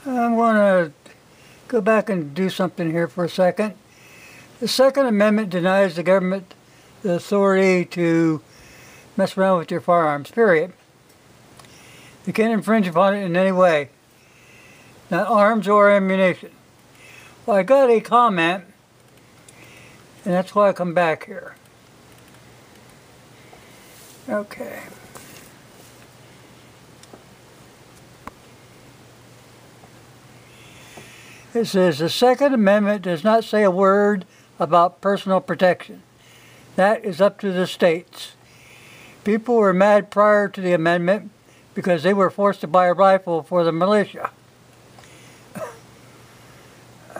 I want to go back and do something here for a second. The Second Amendment denies the government the authority to mess around with your firearms, period. You can't infringe upon it in any way, not arms or ammunition. Well, I got a comment, and that's why I come back here. Okay. It says, the Second Amendment does not say a word about personal protection. That is up to the states. People were mad prior to the amendment because they were forced to buy a rifle for the militia.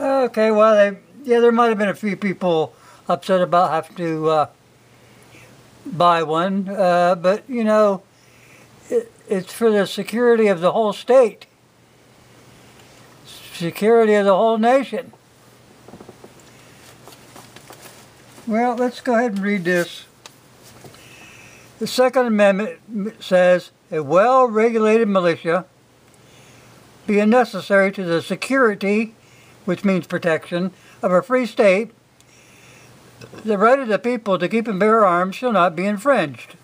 Okay, well, there might have been a few people upset about having to buy one, but, you know, it's for the security of the whole state. Security of the whole nation. Well, let's go ahead and read this. The Second Amendment says, a well-regulated militia, being necessary to the security, which means protection, of a free state, the right of the people to keep and bear arms shall not be infringed.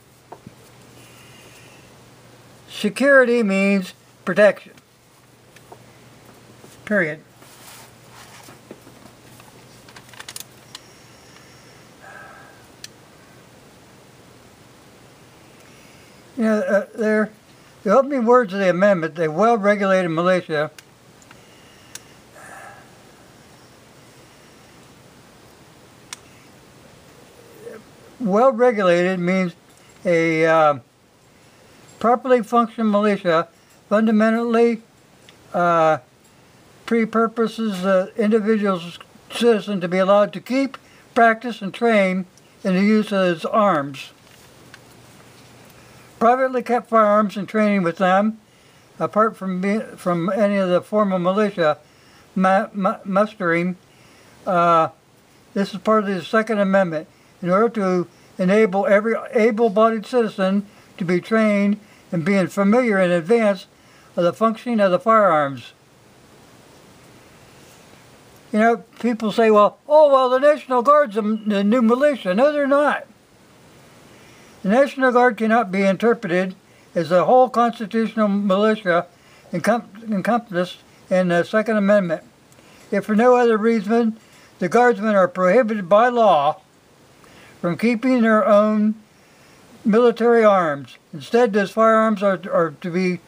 Security means protection. Period. You know, the opening words of the amendment, the well-regulated militia, well-regulated means a properly functioning militia fundamentally pre-purposes individual's citizen to be allowed to keep, practice, and train in the use of his arms. Privately kept firearms and training with them, apart from any of the formal militia mustering, this is part of the Second Amendment, in order to enable every able-bodied citizen to be trained and being familiar in advance of the functioning of the firearms. You know, people say, well, the National Guard's the new militia. No, they're not. The National Guard cannot be interpreted as the whole constitutional militia encompassed in the Second Amendment. If for no other reason, the Guardsmen are prohibited by law from keeping their own military arms. Instead, those firearms are to be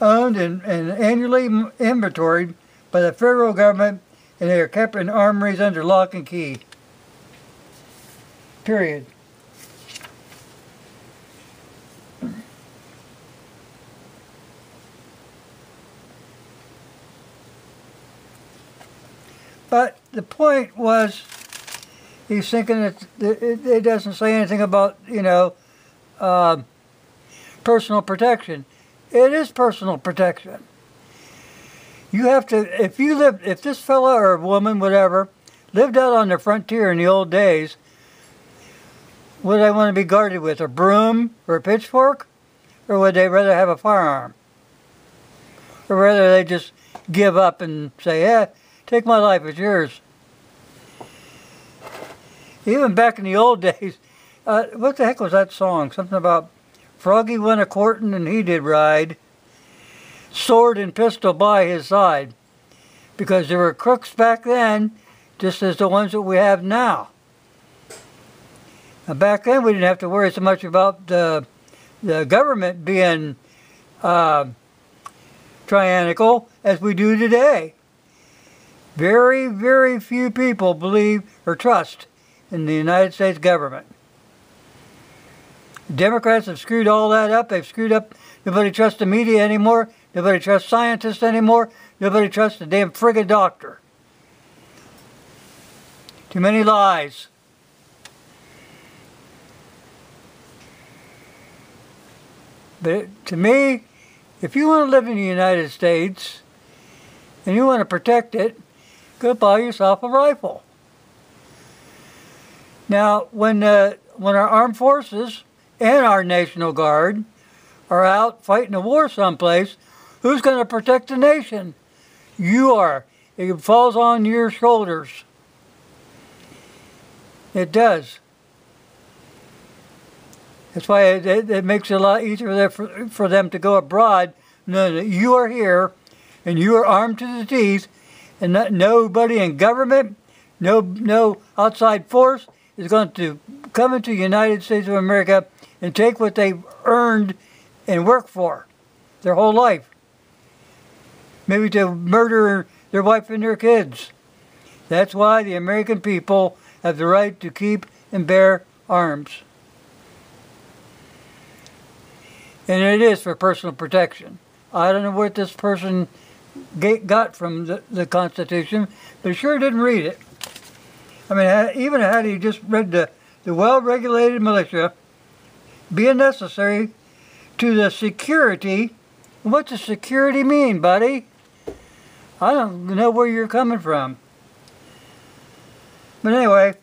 owned and annually inventoried by the federal government, and they are kept in armories under lock and key. Period. But the point was, he's thinking that it doesn't say anything about, you know, personal protection. It is personal protection. You have to, if this fella or woman, whatever, lived out on the frontier in the old days, would they want to be guarded with a broom or a pitchfork? Or would they rather have a firearm? Or rather they just give up and say, yeah, take my life, it's yours. Even back in the old days, what the heck was that song? Something about Froggy went a-courtin' and he did ride, sword and pistol by his side. Because there were crooks back then, just as the ones that we have now. Now back then we didn't have to worry so much about the government being tyrannical as we do today. Very, very few people believe or trust in the United States government. Democrats have screwed all that up. They've screwed up. Nobody trusts the media anymore. Nobody trusts scientists anymore. Nobody trusts the damn friggin' doctor. Too many lies. But to me, if you want to live in the United States and you want to protect it, go buy yourself a rifle. Now, when our armed forces and our National Guard are out fighting a war someplace, who's going to protect the nation? You are. It falls on your shoulders. It does. That's why it makes it a lot easier for them to go abroad, knowing that you are here and you are armed to the teeth, and nobody in government, no outside force is going to come into the United States of America and take what they've earned and worked for their whole life. Maybe to murder their wife and their kids. That's why the American people have the right to keep and bear arms. And it is for personal protection. I don't know what this person got from the Constitution, but he sure didn't read it. I mean, even had he just read the well-regulated militia being necessary to the security. What's the security mean, buddy? I don't know where you're coming from. But anyway,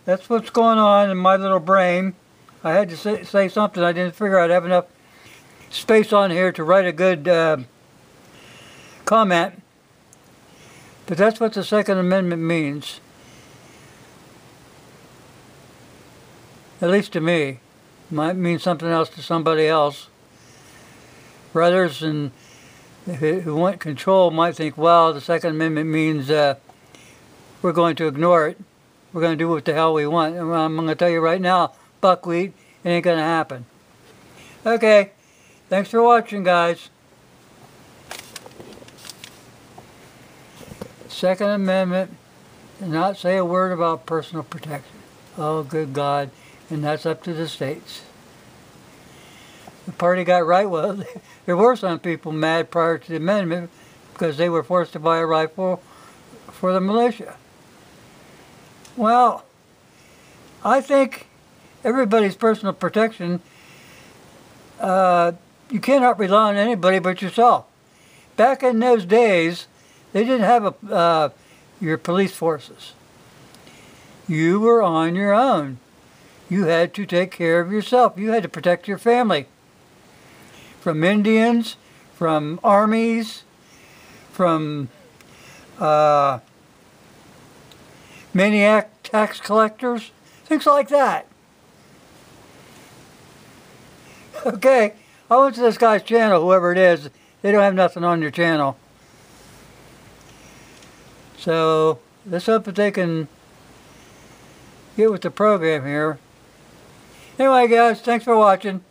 that's what's going on in my little brain. I had to say something. I didn't figure I'd have enough space on here to write a good comment. But that's what the Second Amendment means. At least to me. Might mean something else to somebody else. Brothers who want control might think, well, the Second Amendment means we're going to ignore it. We're going to do what the hell we want. And I'm going to tell you right now, buckwheat, it ain't going to happen. Okay, thanks for watching, guys. Second Amendment did not say a word about personal protection. Oh, good God. And that's up to the states. The party got right. Well, there were some people mad prior to the amendment because they were forced to buy a rifle for the militia. Well, I think everybody's personal protection, you cannot rely on anybody but yourself. Back in those days, they didn't have your police forces. You were on your own. You had to take care of yourself. You had to protect your family. From Indians, from armies, from maniac tax collectors, things like that. Okay, I went to this guy's channel, whoever it is. They don't have nothing on your channel. So let's hope that they can get with the program here. Anyway, guys, thanks for watching.